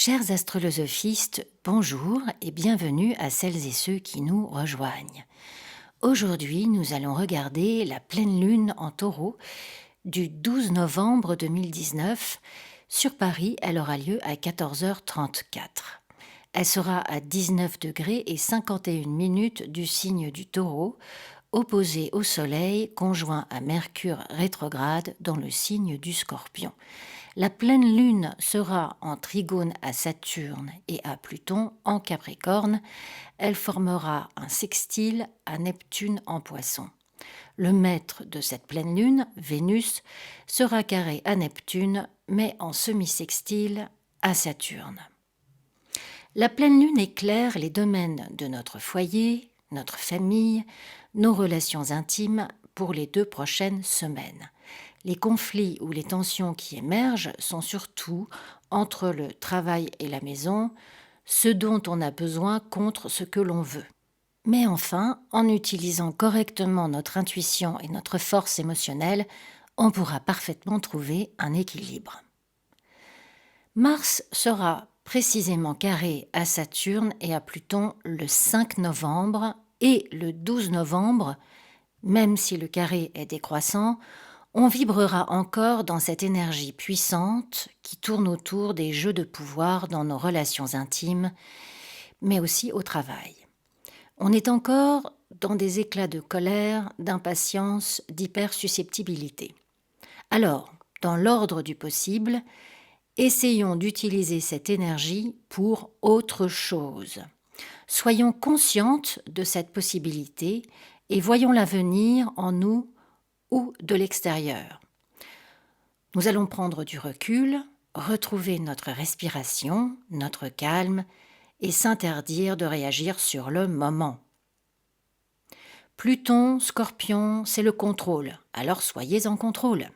Chers astrolosophistes, bonjour et bienvenue à celles et ceux qui nous rejoignent. Aujourd'hui, nous allons regarder la pleine lune en Taureau du 12 novembre 2019. Sur Paris, elle aura lieu à 14h34. Elle sera à 19 degrés et 51 minutes du signe du Taureau, opposée au Soleil, conjoint à Mercure rétrograde dans le signe du Scorpion. La pleine lune sera en trigone à Saturne et à Pluton en Capricorne. Elle formera un sextile à Neptune en Poisson. Le maître de cette pleine lune, Vénus, sera carré à Neptune, mais en semi-sextile à Saturne. La pleine lune éclaire les domaines de notre foyer, notre famille, nos relations intimes pour les 2 prochaines semaines. Les conflits ou les tensions qui émergent sont surtout entre le travail et la maison, ce dont on a besoin contre ce que l'on veut. Mais enfin, en utilisant correctement notre intuition et notre force émotionnelle, on pourra parfaitement trouver un équilibre. Mars sera précisément carré à Saturne et à Pluton le 5 novembre et le 12 novembre, même si le carré est décroissant, on vibrera encore dans cette énergie puissante qui tourne autour des jeux de pouvoir dans nos relations intimes, mais aussi au travail. On est encore dans des éclats de colère, d'impatience, d'hypersusceptibilité. Alors, dans l'ordre du possible, essayons d'utiliser cette énergie pour autre chose. Soyons conscientes de cette possibilité et voyons l'avenir en nous ou de l'extérieur. Nous allons prendre du recul, retrouver notre respiration, notre calme et s'interdire de réagir sur le moment. Pluton, Scorpion, c'est le contrôle, alors soyez en contrôle.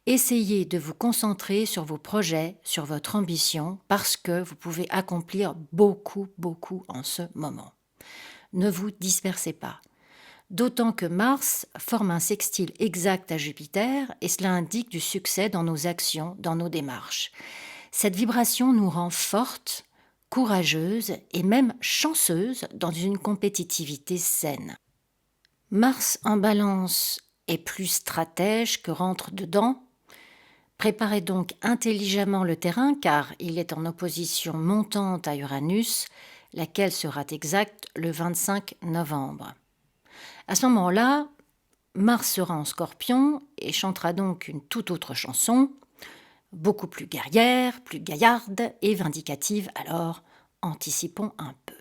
Essayez de vous concentrer sur vos projets, sur votre ambition, parce que vous pouvez accomplir beaucoup en ce moment. Ne vous dispersez pas. D'autant que Mars forme un sextile exact à Jupiter et cela indique du succès dans nos actions, dans nos démarches. Cette vibration nous rend fortes, courageuses et même chanceuses dans une compétitivité saine. Mars en Balance est plus stratège que rentre-dedans. Préparez donc intelligemment le terrain car il est en opposition montante à Uranus, laquelle sera exacte le 25 novembre. À ce moment-là, Mars sera en Scorpion et chantera donc une toute autre chanson, beaucoup plus guerrière, plus gaillarde et vindicative, alors anticipons un peu.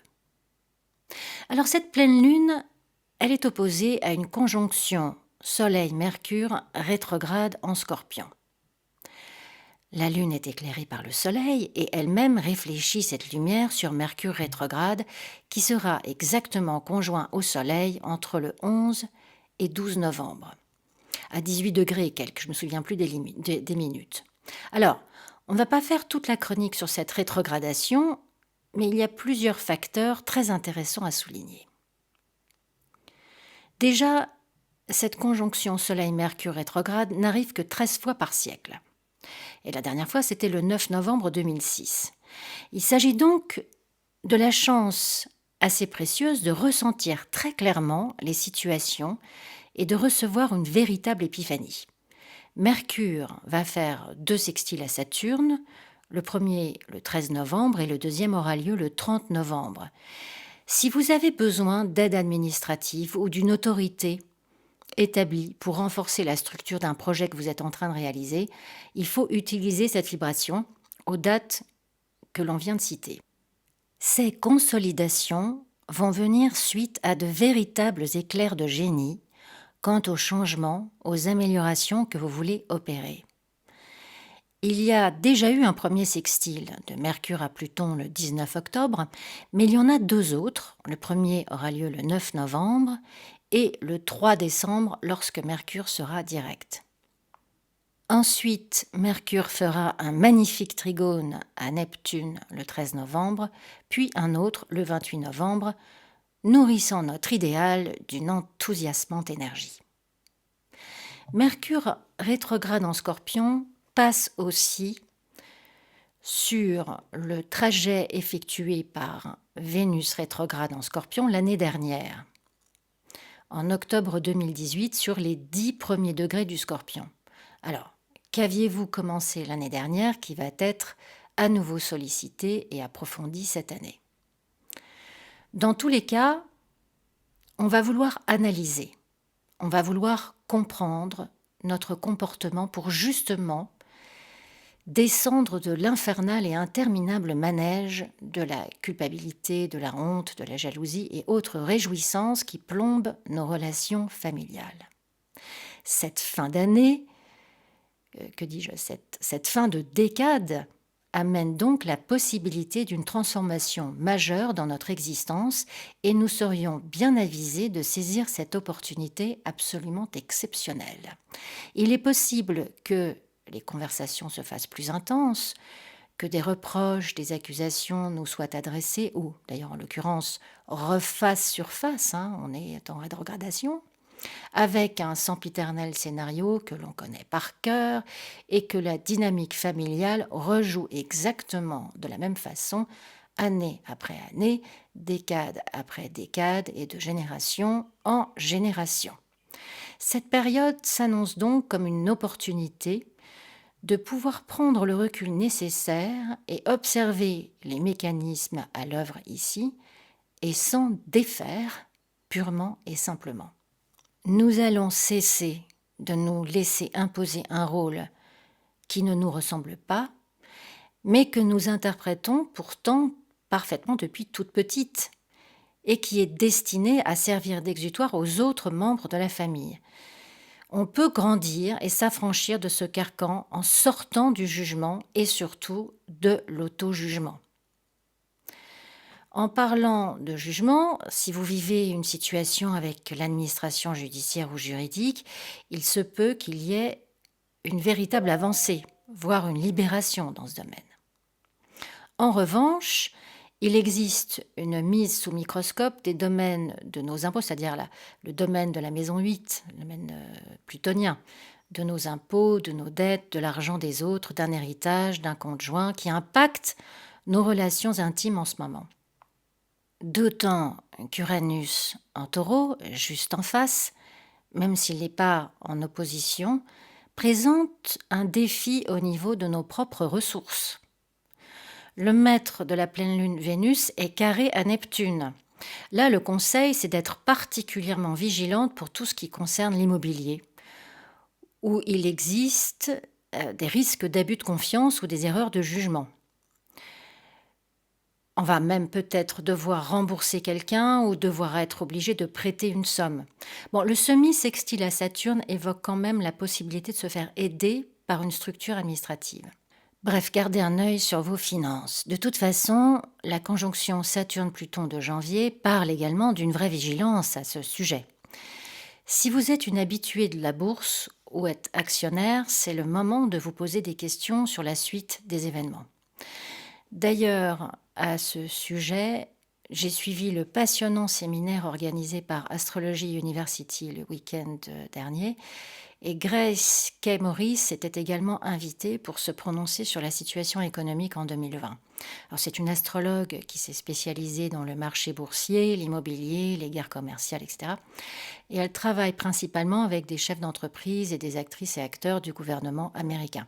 Alors cette pleine lune, elle est opposée à une conjonction Soleil-Mercure rétrograde en Scorpion. La lune est éclairée par le Soleil et elle-même réfléchit cette lumière sur Mercure rétrograde qui sera exactement conjoint au Soleil entre le 11 et 12 novembre, à 18 degrés et quelques, je ne me souviens plus des minutes. Alors, on ne va pas faire toute la chronique sur cette rétrogradation, mais il y a plusieurs facteurs très intéressants à souligner. Déjà, cette conjonction Soleil-Mercure rétrograde n'arrive que 13 fois par siècle. Et la dernière fois, c'était le 9 novembre 2006. Il s'agit donc de la chance assez précieuse de ressentir très clairement les situations et de recevoir une véritable épiphanie. Mercure va faire 2 sextiles à Saturne, le premier le 13 novembre et le deuxième aura lieu le 30 novembre. Si vous avez besoin d'aide administrative ou d'une autorité établi pour renforcer la structure d'un projet que vous êtes en train de réaliser, il faut utiliser cette vibration aux dates que l'on vient de citer. Ces consolidations vont venir suite à de véritables éclairs de génie quant aux changements, aux améliorations que vous voulez opérer. Il y a déjà eu un premier sextile de Mercure à Pluton le 19 octobre, mais il y en a 2 autres. Le premier aura lieu le 9 novembre et le 3 décembre lorsque Mercure sera direct. Ensuite, Mercure fera un magnifique trigone à Neptune le 13 novembre, puis un autre le 28 novembre, nourrissant notre idéal d'une enthousiasmante énergie. Mercure rétrograde en Scorpion passe aussi sur le trajet effectué par Vénus rétrograde en Scorpion l'année dernière, en octobre 2018, sur les 10 premiers degrés du Scorpion. Alors, qu'aviez-vous commencé l'année dernière qui va être à nouveau sollicité et approfondi cette année? Dans tous les cas, on va vouloir analyser, on va vouloir comprendre notre comportement pour justement descendre de l'infernal et interminable manège de la culpabilité, de la honte, de la jalousie et autres réjouissances qui plombent nos relations familiales. Cette fin d'année, cette fin de décade amène donc la possibilité d'une transformation majeure dans notre existence et nous serions bien avisés de saisir cette opportunité absolument exceptionnelle. Il est possible que les conversations se fassent plus intenses, que des reproches, des accusations nous soient adressées, ou d'ailleurs en l'occurrence refassent surface, on est en rétrogradation, avec un sempiternel scénario que l'on connaît par cœur et que la dynamique familiale rejoue exactement de la même façon, année après année, décade après décade et de génération en génération. Cette période s'annonce donc comme une opportunité de pouvoir prendre le recul nécessaire et observer les mécanismes à l'œuvre ici et s'en défaire purement et simplement. Nous allons cesser de nous laisser imposer un rôle qui ne nous ressemble pas, mais que nous interprétons pourtant parfaitement depuis toute petite et qui est destiné à servir d'exutoire aux autres membres de la famille. On peut grandir et s'affranchir de ce carcan en sortant du jugement et surtout de l'auto-jugement. En parlant de jugement, si vous vivez une situation avec l'administration judiciaire ou juridique, il se peut qu'il y ait une véritable avancée, voire une libération dans ce domaine. En revanche, il existe une mise sous microscope des domaines de nos impôts, c'est-à-dire le domaine de la maison 8, le domaine plutonien, de nos impôts, de nos dettes, de l'argent des autres, d'un héritage, d'un conjoint, qui impacte nos relations intimes en ce moment. D'autant qu'Uranus en Taureau, juste en face, même s'il n'est pas en opposition, présente un défi au niveau de nos propres ressources. Le maître de la pleine lune Vénus est carré à Neptune. Là, le conseil, c'est d'être particulièrement vigilante pour tout ce qui concerne l'immobilier, où il existe des risques d'abus de confiance ou des erreurs de jugement. On va même peut-être devoir rembourser quelqu'un ou devoir être obligé de prêter une somme. Bon, le semi-sextile à Saturne évoque quand même la possibilité de se faire aider par une structure administrative. Bref, gardez un œil sur vos finances. De toute façon, la conjonction Saturne-Pluton de janvier parle également d'une vraie vigilance à ce sujet. Si vous êtes une habituée de la bourse ou êtes actionnaire, c'est le moment de vous poser des questions sur la suite des événements. D'ailleurs, à ce sujet, j'ai suivi le passionnant séminaire organisé par Astrology University le week-end dernier et Grace K. Morris était également invitée pour se prononcer sur la situation économique en 2020. Alors, c'est une astrologue qui s'est spécialisée dans le marché boursier, l'immobilier, les guerres commerciales, etc. Et elle travaille principalement avec des chefs d'entreprise et des actrices et acteurs du gouvernement américain.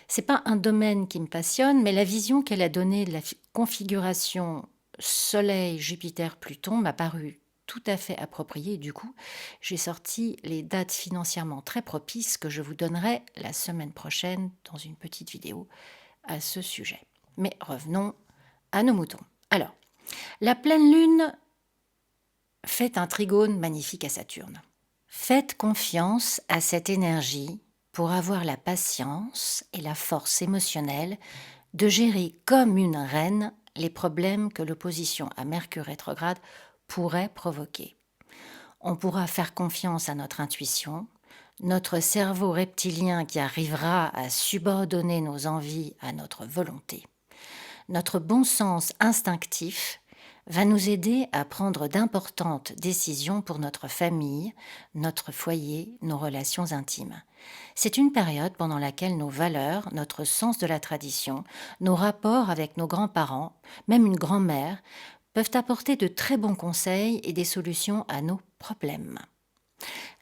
C'est pas un domaine qui me passionne, mais la vision qu'elle a donnée de la configuration Soleil-Jupiter-Pluton m'a paru tout à fait appropriée. Du coup, j'ai sorti les dates financièrement très propices que je vous donnerai la semaine prochaine dans une petite vidéo à ce sujet. Mais revenons à nos moutons. Alors, la pleine lune fait un trigone magnifique à Saturne. Faites confiance à cette énergie pour avoir la patience et la force émotionnelle de gérer comme une reine les problèmes que l'opposition à Mercure rétrograde pourrait provoquer. On pourra faire confiance à notre intuition, notre cerveau reptilien qui arrivera à subordonner nos envies à notre volonté. Notre bon sens instinctif va nous aider à prendre d'importantes décisions pour notre famille, notre foyer, nos relations intimes. C'est une période pendant laquelle nos valeurs, notre sens de la tradition, nos rapports avec nos grands-parents, même une grand-mère, peuvent apporter de très bons conseils et des solutions à nos problèmes.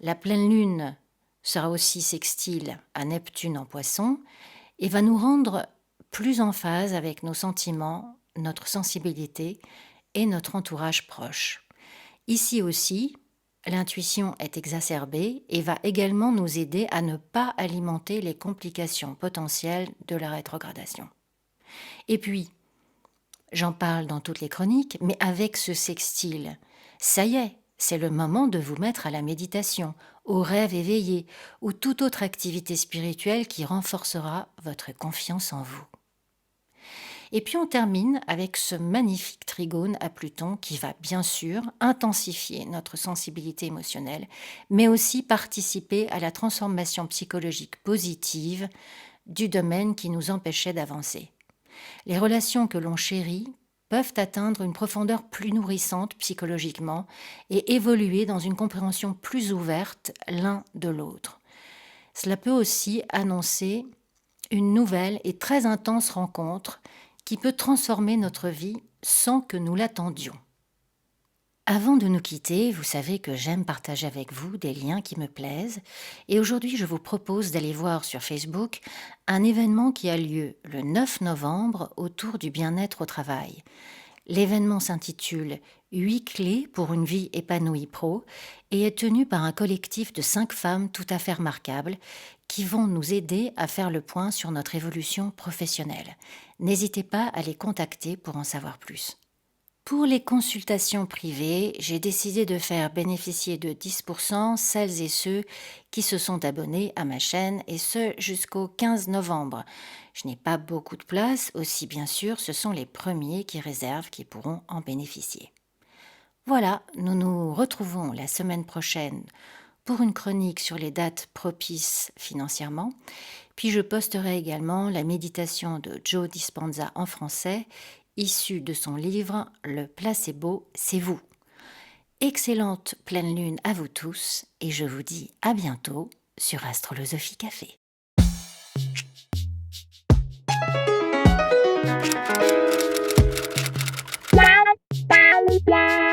La pleine lune sera aussi sextile à Neptune en Poisson et va nous rendre plus en phase avec nos sentiments, notre sensibilité et notre entourage proche. Ici aussi, l'intuition est exacerbée et va également nous aider à ne pas alimenter les complications potentielles de la rétrogradation. Et puis, j'en parle dans toutes les chroniques, mais avec ce sextile, ça y est, c'est le moment de vous mettre à la méditation, au rêve éveillé ou toute autre activité spirituelle qui renforcera votre confiance en vous. Et puis on termine avec ce magnifique trigone à Pluton qui va bien sûr intensifier notre sensibilité émotionnelle, mais aussi participer à la transformation psychologique positive du domaine qui nous empêchait d'avancer. Les relations que l'on chérit peuvent atteindre une profondeur plus nourrissante psychologiquement et évoluer dans une compréhension plus ouverte l'un de l'autre. Cela peut aussi annoncer une nouvelle et très intense rencontre qui peut transformer notre vie sans que nous l'attendions. Avant de nous quitter, vous savez que j'aime partager avec vous des liens qui me plaisent et aujourd'hui je vous propose d'aller voir sur Facebook un événement qui a lieu le 9 novembre autour du bien-être au travail. L'événement s'intitule « 8 clés pour une vie épanouie pro » et est tenu par un collectif de 5 femmes tout à fait remarquables qui vont nous aider à faire le point sur notre évolution professionnelle. N'hésitez pas à les contacter pour en savoir plus. Pour les consultations privées, j'ai décidé de faire bénéficier de 10% celles et ceux qui se sont abonnés à ma chaîne et ce jusqu'au 15 novembre. Je n'ai pas beaucoup de place, aussi bien sûr ce sont les premiers qui réservent qui pourront en bénéficier. Voilà, nous nous retrouvons la semaine prochaine pour une chronique sur les dates propices financièrement. Puis je posterai également la méditation de Joe Dispenza en français, issue de son livre « Le placebo, c'est vous ». Excellente pleine lune à vous tous et je vous dis à bientôt sur Astrolosophie Café. Bye.